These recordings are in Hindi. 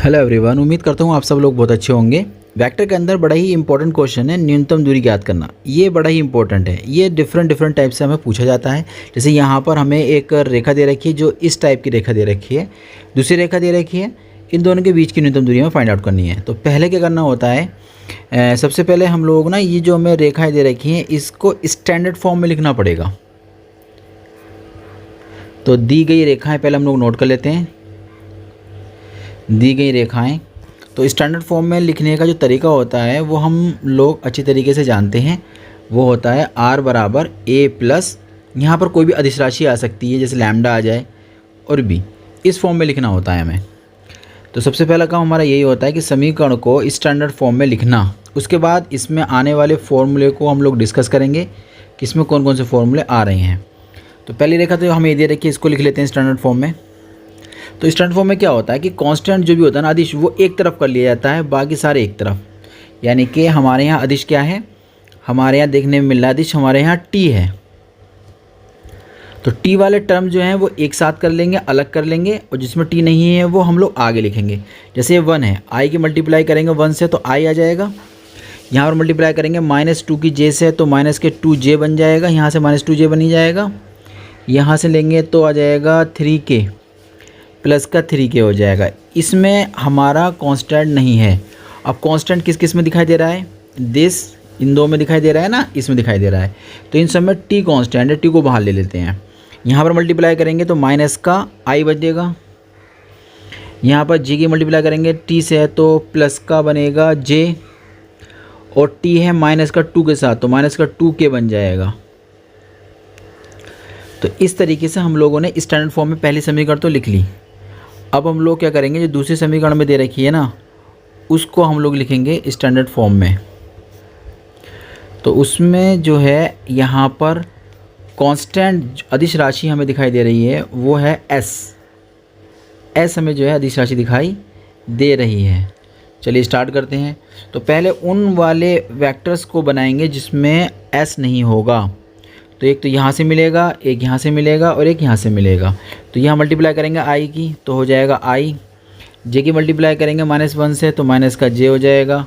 हेलो एवरीवन, उम्मीद करता हूँ आप सब लोग बहुत अच्छे होंगे। वेक्टर के अंदर बड़ा ही इंपॉर्टेंट क्वेश्चन है न्यूनतम दूरी ज्ञात करना। ये बड़ा ही इंपॉर्टेंट है। ये डिफरेंट टाइप से हमें पूछा जाता है। जैसे यहाँ पर हमें एक रेखा दे रखी है जो इस टाइप की रेखा दे रखी है, दूसरी रेखा दे रखी है, इन दोनों के बीच की न्यूनतम दूरी हमें फाइंड आउट करनी है। तो पहले क्या करना होता है, सबसे पहले हम लोग ना ये जो हमें रेखाएँ दे रखी हैं इसको स्टैंडर्ड फॉर्म में लिखना पड़ेगा। तो दी गई रेखाएँ पहले हम लोग नोट कर लेते हैं। दी गई रेखाएं तो स्टैंडर्ड फॉर्म में लिखने का जो तरीका होता है वो हम लोग अच्छी तरीके से जानते हैं। वो होता है r बराबर a प्लस, यहाँ पर कोई भी अदिश राशि आ सकती है जैसे लैम्डा आ जाए, और b, इस फॉर्म में लिखना होता है हमें। तो सबसे पहला काम हमारा यही होता है कि समीकरण को स्टैंडर्ड फॉर्म में लिखना। उसके बाद इसमें आने वाले फॉर्मूले को हम लोग डिस्कस करेंगे कि इसमें कौन कौन से फॉर्मूले आ रहे हैं। तो पहली रेखा तो हमें ये दे रखी है, इसको लिख लेते हैं स्टैंडर्ड फॉर्म में। तो स्टैंडर्ड फॉर्म में क्या होता है कि कांस्टेंट जो भी होता है ना अदिश, वो एक तरफ कर लिया जाता है, बाकी सारे एक तरफ। यानी कि हमारे यहाँ अदिश क्या है, हमारे यहाँ देखने में मिल रहा है अदिश हमारे यहाँ टी है। तो टी वाले टर्म जो हैं वो एक साथ कर लेंगे, अलग कर लेंगे, और जिसमें टी नहीं है वो हम लोग आगे लिखेंगे। जैसे ये 1 है, आई की मल्टीप्लाई करेंगे 1 से तो आई आ जाएगा। यहाँ पर मल्टीप्लाई करेंगे -2 की जे से तो -2j बन जाएगा, यहाँ से -2j बन ही जाएगा। यहाँ से लेंगे तो आ जाएगा 3k प्लस का 3k हो जाएगा। इसमें हमारा कांस्टेंट नहीं है। अब कांस्टेंट किस किस में दिखाई दे रहा है, दिस, इन दो में दिखाई दे रहा है ना, इसमें दिखाई दे रहा है। तो इन सब में टी कांस्टेंट है, टी को बाहर ले लेते हैं। यहाँ पर मल्टीप्लाई करेंगे तो माइनस का आई बचेगा। यहाँ पर जी की मल्टीप्लाई करेंगे टी से है तो प्लस का बनेगा जे, और टी है माइनस का 2 के साथ तो माइनस का 2k बन जाएगा। तो इस तरीके से हम लोगों ने स्टैंडर्ड फॉर्म में पहली समीकरण तो लिख ली। अब हम लोग क्या करेंगे, जो दूसरी समीकरण में दे रखी है ना उसको हम लोग लिखेंगे स्टैंडर्ड फॉर्म में। तो उसमें जो है यहाँ पर कांस्टेंट अदिश राशि हमें दिखाई दे रही है वो है एस हमें जो है अदिश राशि दिखाई दे रही है। चलिए स्टार्ट करते हैं। तो पहले उन वाले वेक्टर्स को बनाएंगे जिसमें एस नहीं होगा। तो एक तो यहाँ से मिलेगा, एक यहाँ से मिलेगा, और एक यहाँ से मिलेगा। तो यहाँ मल्टीप्लाई करेंगे आई की तो हो जाएगा आई, जे की मल्टीप्लाई करेंगे -1 से तो माइनस का जे हो जाएगा,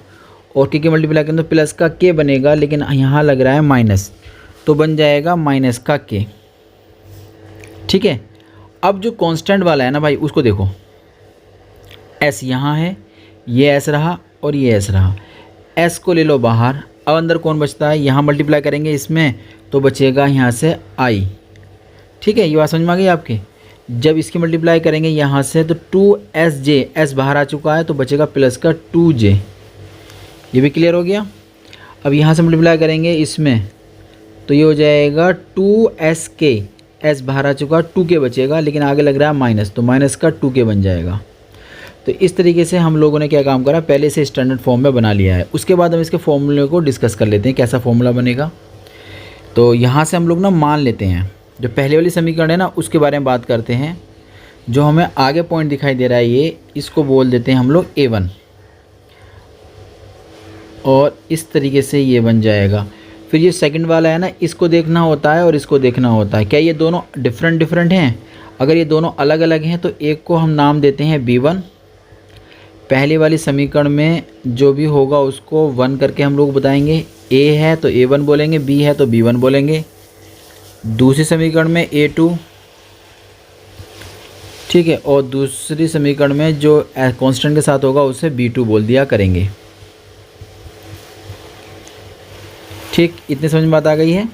और के की मल्टीप्लाई करेंगे तो प्लस का के बनेगा, लेकिन यहाँ लग रहा है माइनस तो बन जाएगा माइनस का के। ठीक है। अब जो कांस्टेंट वाला है ना भाई उसको देखो, एस यहाँ है, ये एस रहा और ये एस रहा, एस को ले लो बाहर। अब अंदर कौन बचता है, यहाँ मल्टीप्लाई करेंगे इसमें तो बचेगा यहाँ से आई। ठीक है, ये बात समझ में आ गई आपके। जब इसकी मल्टीप्लाई करेंगे यहाँ से तो 2sj, एस बाहर आ चुका है तो बचेगा प्लस का 2j। ये भी क्लियर हो गया। अब यहाँ से मल्टीप्लाई करेंगे इसमें तो ये हो जाएगा 2sk, एस बाहर आ चुका, 2k बचेगा, लेकिन आगे लग रहा है माइनस तो माइनस का 2k बन जाएगा। तो इस तरीके से हम लोगों ने क्या काम करा, पहले से स्टैंडर्ड फॉर्म में बना लिया है। उसके बाद हम इसके फॉर्मूले को डिस्कस कर लेते हैं कैसा फॉर्मूला बनेगा। तो यहाँ से हम लोग ना मान लेते हैं, जो पहले वाली समीकरण है ना उसके बारे में बात करते हैं। जो हमें आगे पॉइंट दिखाई दे रहा है ये, इसको बोल देते हैं हम लोग a1, और इस तरीके से ये बन जाएगा। फिर ये सेकंड वाला है ना, इसको देखना होता है और इसको देखना होता है, क्या ये दोनों डिफरेंट हैं। अगर ये दोनों अलग अलग हैं तो एक को हम नाम देते हैं b1। पहले वाली समीकरण में जो भी होगा उसको 1 करके हम लोग बताएंगे। a है तो a1 बोलेंगे, b है तो b1 बोलेंगे। दूसरी समीकरण में a2, ठीक है, और दूसरी समीकरण में जो कांस्टेंट के साथ होगा उसे b2 बोल दिया करेंगे। ठीक, इतने समझ में बात आ गई है।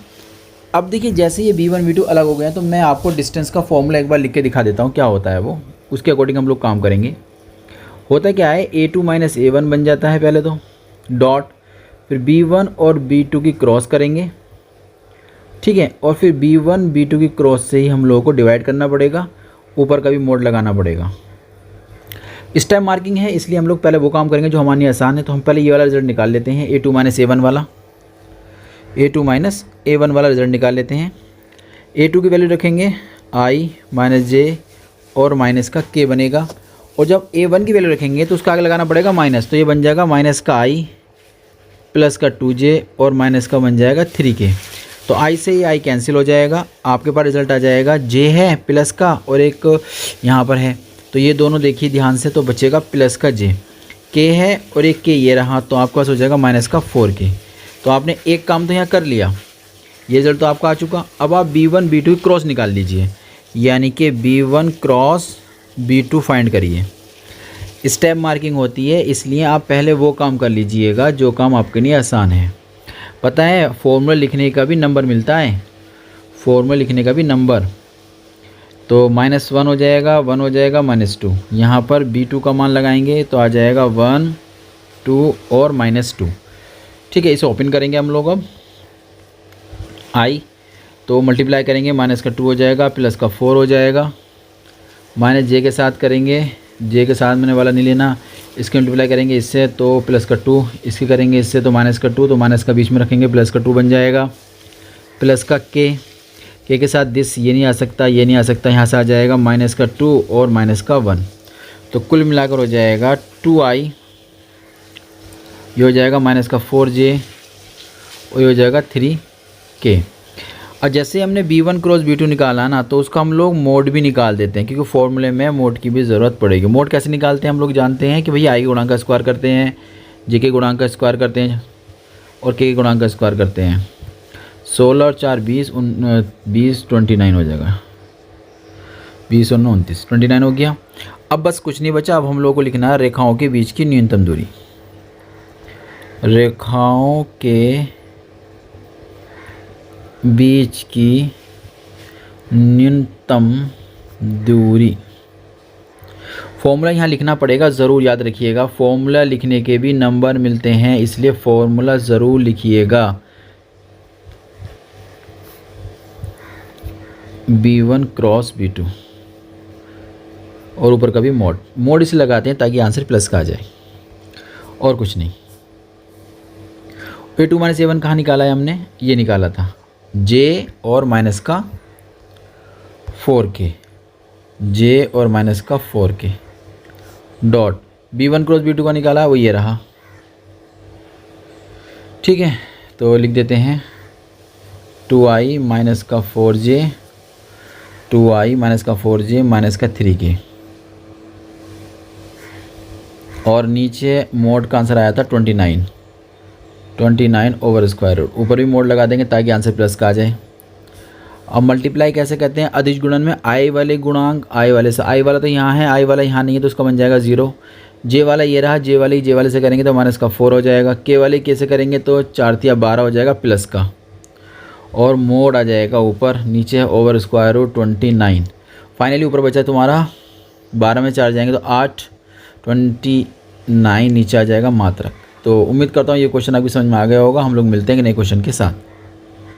अब देखिए जैसे ये b1 b2 अलग हो गए हैं तो मैं आपको डिस्टेंस का फॉर्मूला एक बार लिख के दिखा देता हूँ क्या होता है वो, उसके अकॉर्डिंग हम लोग काम करेंगे। होता क्या है, a2 माइनस a1 बन जाता है पहले तो डॉट, फिर b1 और b2 की क्रॉस करेंगे। ठीक है, और फिर b1 b2 की क्रॉस से ही हम लोगों को डिवाइड करना पड़ेगा, ऊपर का भी मोड लगाना पड़ेगा। इस टाइम मार्किंग है इसलिए हम लोग पहले वो काम करेंगे जो हमारे लिए आसान है। तो हम पहले ये वाला रिजल्ट निकाल लेते हैं, a2 माइनस a1 वाला, a2 माइनस a1 वाला रिजल्ट निकाल लेते हैं। a2 की वैल्यू रखेंगे i माइनस j और माइनस का k बनेगा, और जब a1 की वैल्यू रखेंगे तो उसका आगे लगाना पड़ेगा माइनस, तो ये बन जाएगा माइनस का i प्लस का 2j और माइनस का बन जाएगा 3k। तो i से ये i कैंसिल हो जाएगा, आपके पास रिजल्ट आ जाएगा j है प्लस का और एक यहाँ पर है, तो ये दोनों देखिए ध्यान से, तो बचेगा प्लस का जे, के है और एक के ये रहा, तो आपके पास हो जाएगा माइनस का 4k। तो आपने एक काम तो यहाँ कर लिया, ये रिजल्ट तो आपका आ चुका। अब आप B1 B2 की क्रॉस निकाल लीजिए, यानी कि B1 क्रॉस B2 फाइंड करिए। स्टेप मार्किंग होती है, इसलिए आप पहले वो काम कर लीजिएगा जो काम आपके लिए आसान है। पता है फॉर्मूला लिखने का भी नंबर मिलता है, फॉर्मूला लिखने का भी नंबर। तो -1 हो जाएगा, 1 हो जाएगा, -2। यहाँ पर B2 का मान लगाएंगे तो आ जाएगा 1 2 और -2। ठीक है, इसे ओपन करेंगे हम लोग। अब आई तो मल्टीप्लाई करेंगे, माइनस का 2 हो जाएगा, प्लस का 4 हो जाएगा, माइनस जे के साथ करेंगे, जे के साथ मैंने वाला नहीं लेना, इसके मल्टीप्लाई करेंगे इससे तो प्लस का 2, इसकी करेंगे इससे तो माइनस का 2, तो माइनस का बीच में रखेंगे, प्लस का 2 बन जाएगा, प्लस का के के साथ दिस, ये नहीं आ सकता, ये नहीं आ सकता, यहाँ से आ जाएगा माइनस का 2 और माइनस का 1, तो कुल मिलाकर हो जाएगा 2i, ये हो जाएगा माइनस का 4j और ये हो जाएगा 3k। और जैसे हमने B1 क्रॉस B2 निकाला ना, तो उसका हम लोग मोड भी निकाल देते हैं, क्योंकि फॉर्मूले में मोड की भी ज़रूरत पड़ेगी। मोड कैसे निकालते हैं हम लोग जानते हैं कि भैया आई के गुणांक का स्क्वायर करते हैं, जे के गुणांक का स्क्वायर करते हैं और के गुणांक का स्क्वायर करते हैं। 16 और 4 20, 20 29 हो जाएगा, 20 और 9 29, 29 हो गया। अब बस कुछ नहीं बचा, अब हम लोग को लिखना है रेखाओं के बीच की न्यूनतम दूरी। रेखाओं के बीच की न्यूनतम दूरी, फॉर्मूला यहाँ लिखना पड़ेगा, ज़रूर याद रखिएगा। फॉर्मूला लिखने के भी नंबर मिलते हैं, इसलिए फॉर्मूला ज़रूर लिखिएगा। B1 क्रॉस B2 और ऊपर का भी मोड इसे लगाते हैं ताकि आंसर प्लस का आ जाए, और कुछ नहीं। A2 - A1 कहाँ निकाला है हमने, ये निकाला था, J और माइनस का 4k, J और माइनस का 4k dot B1 cross B2 का निकाला, वो ये रहा। ठीक है, तो लिख देते हैं 2i माइनस का 4j, 2i माइनस का 4j माइनस का 3k, और नीचे मोड का आंसर आया था 29 ओवर स्क्वायर रूट, ऊपर भी मोड लगा देंगे ताकि आंसर प्लस का आ जाए। अब मल्टीप्लाई कैसे करते हैं, अदिश गुणन में आई वाले गुणांक आई वाले से, आई वाला तो यहाँ है, आई वाला यहाँ नहीं है, तो उसका बन जाएगा 0। जे वाला ये रहा, जे वाले से करेंगे तो माइनस का 4 हो जाएगा, के वाले के से करेंगे तो 4 × 12 हो जाएगा प्लस का, और मोड आ जाएगा ऊपर, नीचे ओवर स्क्वायर रूट 29। फाइनली ऊपर बचा तुम्हारा 12 में 4 जाएंगे तो 8, 29 नीचे आ जाएगा मात्रक। तो उम्मीद करता हूँ ये क्वेश्चन आपकी समझ में आ गया होगा। हम लोग मिलते हैं नए क्वेश्चन के साथ।